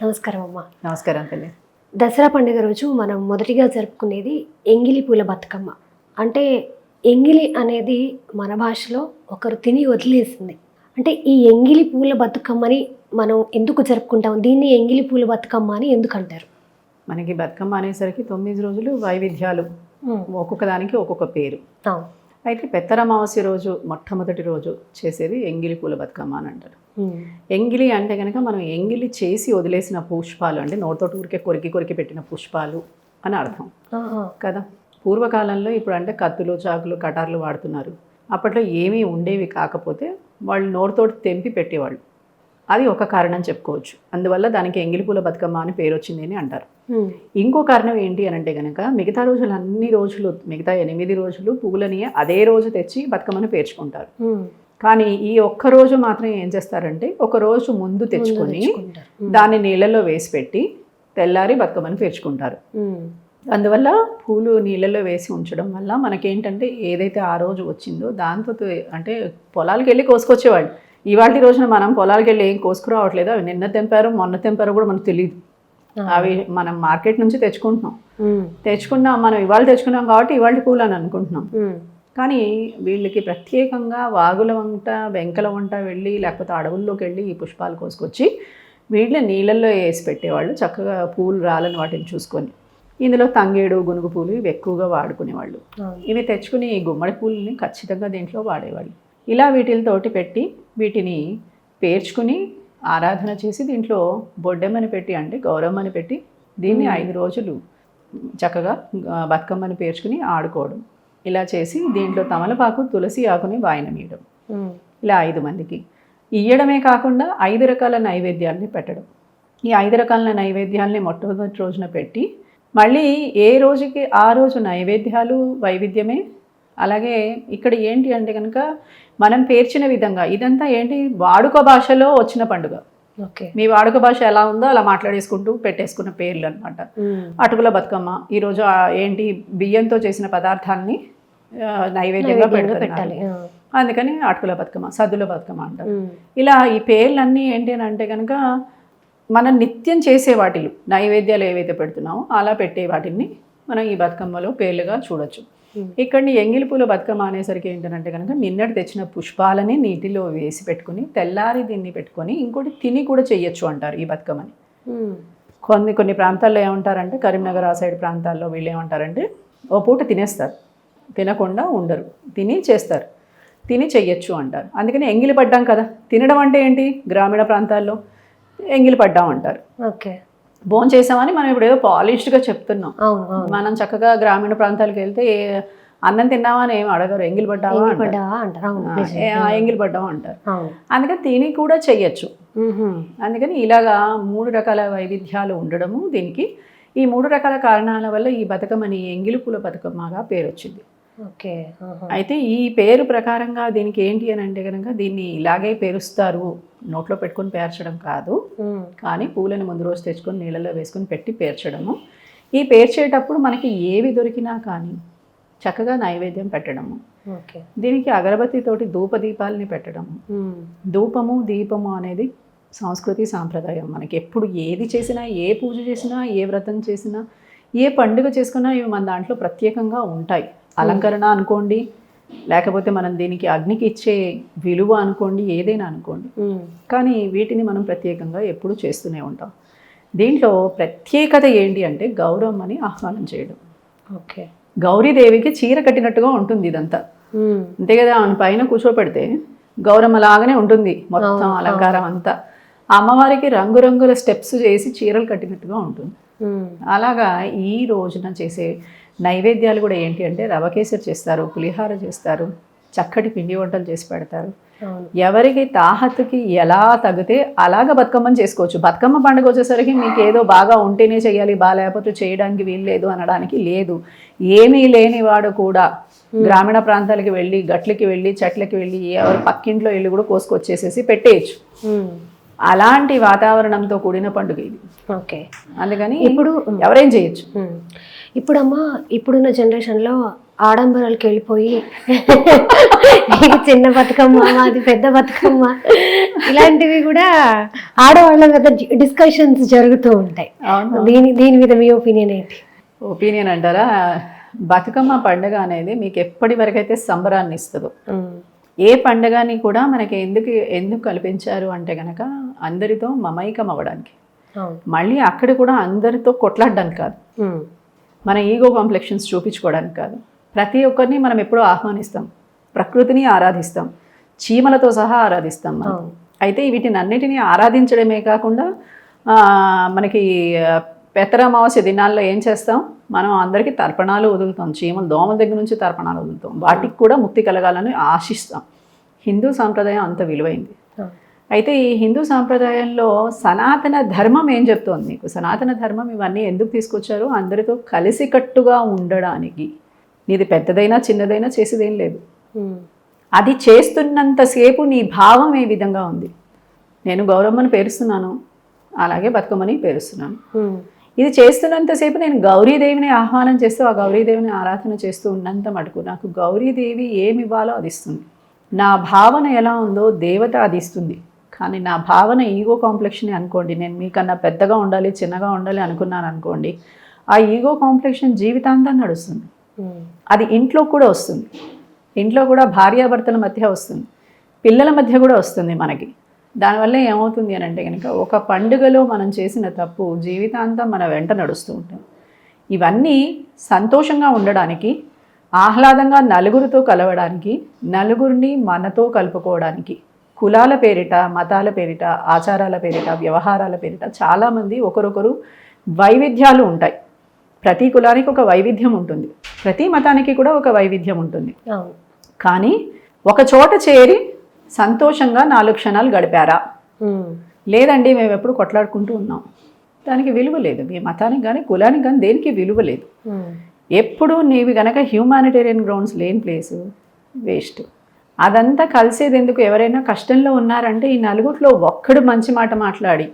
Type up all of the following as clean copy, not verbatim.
నమస్కారం అమ్మ. నమస్కారం తల్లి. దసరా పండుగ రోజు మనం మొదటిగా జరుపుకునేది ఎంగిలి పూల బతుకమ్మ. అంటే ఎంగిలి అనేది మన భాషలో ఒకరు తిని వదిలేసింది. అంటే ఈ ఎంగిలి పూల బతుకమ్మని మనం ఎందుకు జరుపుకుంటాం? దీన్ని ఎంగిలి పూల బతుకమ్మ అని ఎందుకు అంటారు? మనకి బతుకమ్మ అనేసరికి 9 రోజులు వైవిధ్యాలు, ఒక్కొక్క దానికి ఒక్కొక్క పేరు. అయితే పెత్తర అమావాస్య రోజు మొట్టమొదటి రోజు చేసేది ఎంగిలి పూల బతుకమ్మ అని అంటారు. ఎంగిలి అంటే కనుక మనం ఎంగిలి చేసి వదిలేసిన పుష్పాలు, అంటే నోటితోటి ఊరికే కొరికి పెట్టిన పుష్పాలు అని అర్థం కదా. పూర్వకాలంలో ఇప్పుడు అంటే కత్తులు, చాకులు, కటార్లు వాడుతున్నారు. అప్పట్లో ఏమీ ఉండేవి కాకపోతే వాళ్ళు నోటితోటి తెంపి పెట్టేవాళ్ళు. అది ఒక కారణం చెప్పుకోవచ్చు. అందువల్ల దానికి ఎంగిలి పూల బతుకమ్మ అని పేరు వచ్చింది అని అంటారు. ఇంకో కారణం ఏంటి అని అంటే కనుక మిగతా రోజులు అన్ని రోజులు, మిగతా 8 రోజులు పువ్వులని అదే రోజు తెచ్చి బతుకమ్మని పేర్చుకుంటారు. కానీ ఈ ఒక్క రోజు మాత్రం ఏం చేస్తారంటే ఒక రోజు ముందు తెచ్చుకొని దాన్ని నీళ్ళలో వేసి పెట్టి తెల్లారి బతుకమ్మని పేర్చుకుంటారు. అందువల్ల పూలు నీళ్ళలో వేసి ఉంచడం వల్ల మనకేంటంటే ఏదైతే ఆ రోజు వచ్చిందో దాంతో, అంటే పొలాలకు వెళ్ళి కోసుకొచ్చేవాళ్ళు. ఇవాళ రోజున మనం పొలాలకు వెళ్ళి ఏం కోసుకురావట్లేదు. అవి నిన్న తెంపారు, మొన్న తెంపారు కూడా మనకు తెలియదు. అవి మనం మార్కెట్ నుంచి తెచ్చుకున్నాం. మనం ఇవాళ తెచ్చుకున్నాం కాబట్టి ఇవాళ పూలు అని అనుకుంటున్నాం. కానీ వీళ్ళకి ప్రత్యేకంగా వాగుల వంట, వెంకల వంట వెళ్ళి లేకపోతే అడవుల్లోకి వెళ్ళి ఈ పుష్పాలు కోసుకొచ్చి వీళ్ళని నీళ్ళల్లో వేసి పెట్టేవాళ్ళు. చక్కగా పూలు రాలని వాటిని చూసుకొని ఇందులో తంగేడు, గునుగు పూలు ఇవి ఎక్కువగా వాడుకునేవాళ్ళు. ఇవి తెచ్చుకుని ఈ గుమ్మడి పూలని ఖచ్చితంగా దీంట్లో వాడేవాళ్ళు. ఇలా వీటితోటి పెట్టి వీటిని పేర్చుకుని ఆరాధన చేసి దీంట్లో బొడ్డెమ్మని పెట్టి, అంటే గౌరమ్మని పెట్టి దీన్ని 5 రోజులు చక్కగా బతుకమ్మని పేర్చుకుని ఆడుకోవడం. ఇలా చేసి దీంట్లో తమలపాకు, తులసి ఆకుని వాయనం ఇవ్వడం. ఇలా 5 మందికి ఇవ్వడమే కాకుండా 5 రకాల నైవేద్యాలని పెట్టడం. ఈ 5 రకాల నైవేద్యాలని మొట్టమొదటి రోజున పెట్టి మళ్ళీ ఏ రోజుకి ఆ రోజు నైవేద్యాలు వైవిధ్యమే. అలాగే ఇక్కడ ఏంటి అంటే కనుక మనం పేర్చిన విధంగా ఇదంతా ఏంటి వాడుక భాషలో వచ్చిన పండుగ. మీ వాడుక భాష ఎలా ఉందో అలా మాట్లాడేసుకుంటూ పెట్టేసుకున్న పేర్లు అనమాట. అటుకుల బతుకమ్మ ఈరోజు ఏంటి బియ్యంతో చేసిన పదార్థాలని నైవేద్యంగా పెట్టాలి, అందుకని అటుకుల బతుకమ్మ, సద్దుల బతుకమ్మ అంటారు. ఇలా ఈ పేర్లన్నీ ఏంటి అని అంటే కనుక మనం నిత్యం చేసే వాటిలు నైవేద్యాలు ఏవైతే పెడుతున్నామో అలా పెట్టే వాటిని మనం ఈ బతుకమ్మలో పేర్లుగా చూడొచ్చు. ఇక్కడ ఎంగిలి పూల బతుకమ్మ అనేసరికి ఏంటంటే కనుక నిన్నటి తెచ్చిన పుష్పాలని నీటిలో వేసి పెట్టుకుని తెల్లారి దీన్ని పెట్టుకొని ఇంకోటి తిని కూడా చెయ్యొచ్చు అంటారు ఈ బతుకమ్మని. కొన్ని ప్రాంతాల్లో ఏమంటారంటే, కరీంనగర్ ఆ సైడ్ ప్రాంతాల్లో వీళ్ళు ఏమంటారంటే ఓ పూట తినేస్తారు, తినకుండా ఉండరు, తిని చేస్తారు, తిని చెయ్యొచ్చు అంటారు. అందుకని ఎంగిలి పడ్డాం కదా. తినడం అంటే ఏంటి, గ్రామీణ ప్రాంతాల్లో ఎంగిలి పడ్డాం అంటారు. భోజనం చేసామని మనం ఇప్పుడు ఏదో పాలిష్డ్గా చెప్తున్నాం. మనం చక్కగా గ్రామీణ ప్రాంతాలకు వెళ్తే అన్నం తిన్నావా అని ఏమి అడగరు, ఎంగిలి పడ్డావా అంటారు, ఎంగిలి పడ్డావా అంటారు. అందుకని తిని కూడా చెయ్యొచ్చు. అందుకని ఇలాగా 3 రకాల వైవిధ్యాలు ఉండడము దీనికి. ఈ 3 రకాల కారణాల వల్ల ఈ బతుకమ్మని ఎంగిలి పూల బతుకమ్మగా పేరు వచ్చింది. అయితే ఈ పేరు ప్రకారంగా దీనికి ఏంటి అని అంటే కనుక దీన్ని ఇలాగే పేరుస్తారు, నోట్లో పెట్టుకొని పేర్చడం కాదు. కానీ పూలను ముందు రోజు తెచ్చుకొని నీళ్ళలో వేసుకొని పెట్టి పేర్చడము. ఈ పేర్చేటప్పుడు మనకి ఏవి దొరికినా కానీ చక్కగా నైవేద్యం పెట్టడము. దీనికి అగరబత్తితోటి ధూపదీపాలని పెట్టడము. ధూపము, దీపము అనేది సంస్కృతి సాంప్రదాయం. మనకి ఎప్పుడు ఏది చేసినా, ఏ పూజ చేసినా, ఏ వ్రతం చేసినా, ఏ పండుగ చేసుకున్నా ఇవి మన దాంట్లో ప్రత్యేకంగా ఉంటాయి. అలంకరణ అనుకోండి, లేకపోతే మనం దీనికి అగ్నికి ఇచ్చే విలువ అనుకోండి, ఏదైనా అనుకోండి. కానీ వీటిని మనం ప్రత్యేకంగా ఎప్పుడు చేస్తూనే ఉంటాం. దీంట్లో ప్రత్యేకత ఏంటి అంటే గౌరమ్మని ఆహ్వానం చేయడం. గౌరీదేవికి చీర కట్టినట్టుగా ఉంటుంది ఇదంతా, అంతే కదా. ఆమె పైన కూర్చోపెడితే గౌరమ్మ లాగానే ఉంటుంది మొత్తం అలంకారం అంతా. అమ్మవారికి రంగురంగుల స్టెప్స్ చేసి చీరలు కట్టినట్టుగా ఉంటుంది. అలాగా ఈ రోజున చేసే నైవేద్యాలు కూడా ఏంటి అంటే రవ కేసరి చేస్తారు, పులిహార చేస్తారు, చక్కటి పిండి వంటలు చేసి పెడతారు. ఎవరికి తాహతుకి ఎలా తగితే అలాగ బతుకమ్మని చేసుకోవచ్చు. బతుకమ్మ పండుగ వచ్చేసరికి మీకు ఏదో బాగా ఉంటేనే చేయాలి, బాగా లేకపోతే చేయడానికి వీలు లేదు అనడానికి లేదు. ఏమీ లేని వాడు కూడా గ్రామీణ ప్రాంతాలకి వెళ్ళి, గట్లకి వెళ్ళి, చెట్లకి వెళ్ళి, ఎవరు పక్కింట్లో వెళ్ళి కూడా కోసుకొచ్చేసేసి పెట్టేయచ్చు. అలాంటి వాతావరణంతో కూడిన పండుగ ఇది. అందుకని ఇప్పుడు ఎవరేం చేయొచ్చు. ఇప్పుడమ్మా, ఇప్పుడున్న జనరేషన్లో ఆడంబరాలకు వెళ్ళిపోయి ఇది చిన్న బతుకమ్మ అది పెద్ద బతుకమ్మ ఇలాంటివి కూడా ఆడవాళ్ళ మీద డిస్కషన్స్ జరుగుతూ ఉంటాయి. దీని మీద మీ ఒపీనియన్ ఏంటి? ఒపీనియన్ అంటారా, బతుకమ్మ పండుగ అనేది మీకు ఎప్పటి వరకైతే సంబరాన్ని ఇస్తుందో, ఏ పండుగని కూడా మనకి ఎందుకు కల్పించారు అంటే కనుక అందరితో మమైకం అవ్వడానికి, మళ్ళీ అక్కడ కూడా అందరితో కొట్లాడడానికి కాదు, మన ఈగో కాంప్లెక్షన్స్ చూపించుకోవడానికి కాదు. ప్రతి ఒక్కరిని మనం ఎప్పుడూ ఆహ్వానిస్తాం, ప్రకృతిని ఆరాధిస్తాం, చీమలతో సహా ఆరాధిస్తాం మనం. అయితే వీటినన్నిటినీ ఆరాధించడమే కాకుండా మనకి పెత్తరమావాస్య దినాల్లో ఏం చేస్తాం, మనం అందరికీ తర్పణాలు వదులుతాం, చీమలు దోమల దగ్గర నుంచి తర్పణాలు వదులుతాం, వాటికి కూడా ముక్తి కలగాలని ఆశిస్తాం. హిందూ సాంప్రదాయం అంత విలువైంది. అయితే ఈ హిందూ సాంప్రదాయంలో సనాతన ధర్మం ఏం చెప్తోంది మీకు, సనాతన ధర్మం ఇవన్నీ ఎందుకు తీసుకొచ్చారు, అందరితో కలిసికట్టుగా ఉండడానికి. నీది పెద్దదైనా చిన్నదైనా చేసేదేం లేదు, అది చేస్తున్నంతసేపు నీ భావం ఏ విధంగా ఉంది. నేను గౌరమ్మని పేరుస్తున్నాను, అలాగే బతుకమ్మని పేరుస్తున్నాను. ఇది చేస్తున్నంతసేపు నేను గౌరీదేవిని ఆహ్వానం చేస్తూ ఆ గౌరీదేవిని ఆరాధన చేస్తూ ఉన్నంత మటుకు నాకు గౌరీదేవి ఏమి ఇవ్వాలో అది ఇస్తుంది. నా భావన ఎలా ఉందో దేవత అది ఇస్తుంది. కానీ నా భావన ఈగో కాంప్లెక్షన్ అనుకోండి, నేను మీకన్నా పెద్దగా ఉండాలి చిన్నగా ఉండాలి అనుకున్నాను అనుకోండి, ఆ ఈగో కాంప్లెక్షన్ జీవితాంతం నడుస్తుంది. అది ఇంట్లో కూడా వస్తుంది, ఇంట్లో కూడా భార్యాభర్తల మధ్య వస్తుంది, పిల్లల మధ్య కూడా వస్తుంది మనకి. దానివల్ల ఏమవుతుంది అని అంటే కనుక ఒక పండుగలో మనం చేసిన తప్పు జీవితాంతం మన వెంట నడుస్తూ ఉంటాం. ఇవన్నీ సంతోషంగా ఉండడానికి, ఆహ్లాదంగా నలుగురితో కలవడానికి, నలుగురిని మనతో కలుపుకోవడానికి, కులాల పేరిట, మతాల పేరిట, ఆచారాల పేరిట, వ్యవహారాల పేరిట చాలామంది ఒకరొకరు వైవిధ్యాలు ఉంటాయి. ప్రతి కులానికి ఒక వైవిధ్యం ఉంటుంది, ప్రతి మతానికి కూడా ఒక వైవిధ్యం ఉంటుంది. కానీ ఒక చోట చేరి సంతోషంగా 4 క్షణాలు గడిపారా? లేదండి, మేము ఎప్పుడు కొట్లాడుకుంటూ ఉన్నాం. దానికి విలువ లేదు. మీ మతానికి కానీ కులానికి కానీ దేనికి విలువ లేదు. ఎప్పుడు నీవి కనుక హ్యూమానిటేరియన్ గ్రౌండ్స్ లేని ప్లేసు వేస్ట్. అదంతా కలిసేది ఎందుకు? ఎవరైనా కష్టంలో ఉన్నారంటే ఈ నలుగురిలో ఒక్కడు మంచి మాట మాట్లాడి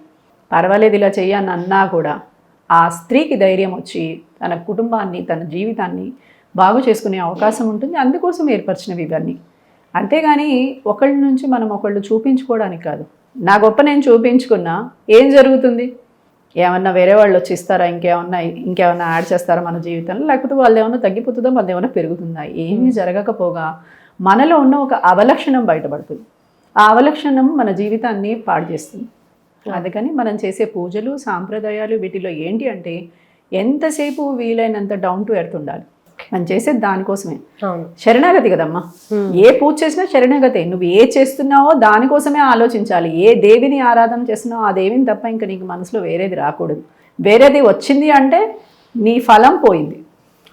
పర్వాలేదు ఇలా చెయ్యని అన్నా కూడా ఆ స్త్రీకి ధైర్యం వచ్చి తన కుటుంబాన్ని తన జీవితాన్ని బాగు చేసుకునే అవకాశం ఉంటుంది. అందుకోసం ఏర్పరిచినవి ఇవన్నీ. అంతేగాని ఒకళ్ళ నుంచి మనం ఒకళ్ళు చూపించుకోవడానికి కాదు. నా గొప్ప నేను చూపించుకున్నా ఏం జరుగుతుంది? ఏమన్నా వేరే వాళ్ళు వచ్చి ఇస్తారా? ఇంకేమన్నా యాడ్ చేస్తారా మన జీవితంలో? లేకపోతే వాళ్ళు ఏమన్నా తగ్గిపోతుందా, మనది ఏమన్నా పెరుగుతుందా? ఏమీ జరగకపోగా మనలో ఉన్న ఒక అవలక్షణం బయటపడుతుంది. ఆ అవలక్షణం మన జీవితాన్ని పాడు చేస్తుంది. అందుకని మనం చేసే పూజలు, సాంప్రదాయాలు వీటిలో ఏంటి అంటే ఎంతసేపు వీలైనంత డౌన్ టు ఎర్త్ ఉండాలి. మనం చేసేది దానికోసమే. శరణాగతి కదమ్మా. ఏ పూజ చేసినా శరణాగతే. నువ్వు ఏ చేస్తున్నావో దానికోసమే ఆలోచించాలి. ఏ దేవిని ఆరాధన చేస్తున్నావో ఆ దేవిని తప్ప ఇంకా నీకు మనసులో వేరేది రాకూడదు. వేరేది వచ్చింది అంటే నీ ఫలం పోయింది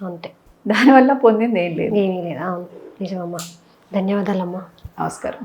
అంతే. దానివల్ల పొందింది ఏం లేదు. ఏమీ లేదు. అవును, నిజమమ్మా. ధన్యవాదాలమ్మా. నమస్కారం.